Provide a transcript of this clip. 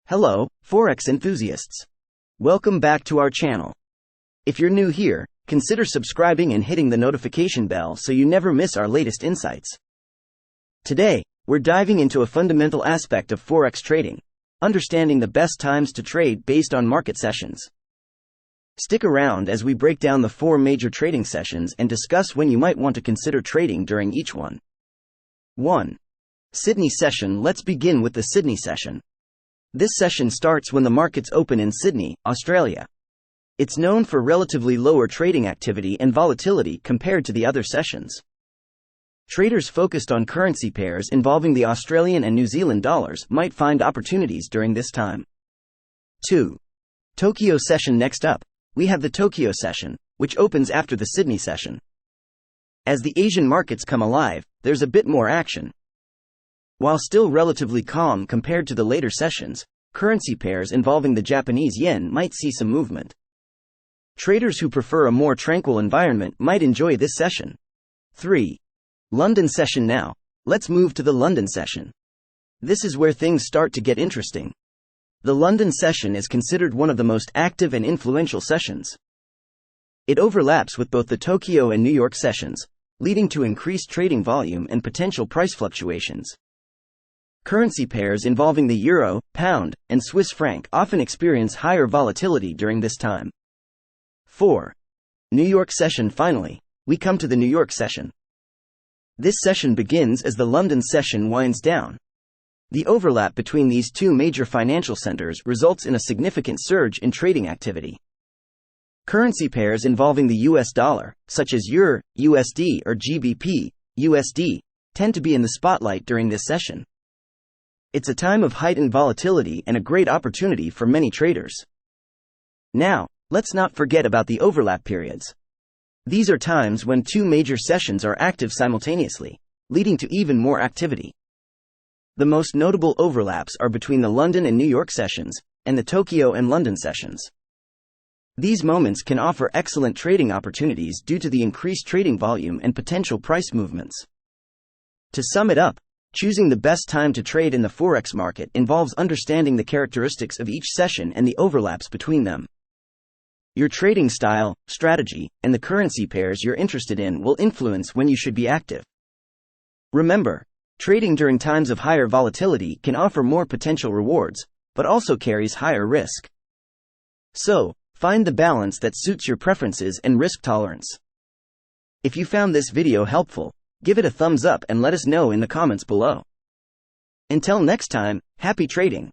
Hello, Forex enthusiasts. Welcome back to our channel. If you're new here, consider subscribing and hitting the notification bell so you never miss our latest insights. Today, we're diving into a fundamental aspect of Forex trading, understanding the best times to trade based on market sessions. Stick around as we break down the 4 major trading sessions and discuss when you might want to consider trading during each one. 1. Sydney session. Let's begin with the Sydney session. This session starts when the markets open in Sydney, Australia. It's known for relatively lower trading activity and volatility compared to the other sessions. Traders focused on currency pairs involving the Australian and New Zealand dollars might find opportunities during this time. 2. Tokyo session. Next up, we have the Tokyo session, which opens after the Sydney session. As the Asian markets come alive, there's a bit more action. While still relatively calm compared to the later sessions, currency pairs involving the Japanese yen might see some movement. Traders who prefer a more tranquil environment might enjoy this session. 3. London session. Now, let's move to the London session. This is where things start to get interesting. The London session is considered one of the most active and influential sessions. It overlaps with both the Tokyo and New York sessions, leading to increased trading volume and potential price fluctuations. Currency pairs involving the euro, pound, and Swiss franc often experience higher volatility during this time. 4. New York session. Finally, we come to the New York session. This session begins as the London session winds down. The overlap between these two major financial centers results in a significant surge in trading activity. Currency pairs involving the US dollar, such as EUR, USD, or GBP, USD, tend to be in the spotlight during this session. It's a time of heightened volatility and a great opportunity for many traders. Now, let's not forget about the overlap periods. These are times when two major sessions are active simultaneously, leading to even more activity. The most notable overlaps are between the London and New York sessions, and the Tokyo and London sessions. These moments can offer excellent trading opportunities due to the increased trading volume and potential price movements. To sum it up, choosing the best time to trade in the Forex market involves understanding the characteristics of each session and the overlaps between them. Your trading style, strategy, and the currency pairs you're interested in will influence when you should be active. Remember, trading during times of higher volatility can offer more potential rewards, but also carries higher risk. So, find the balance that suits your preferences and risk tolerance. If you found this video helpful, give it a thumbs up and let us know in the comments below. Until next time, happy trading!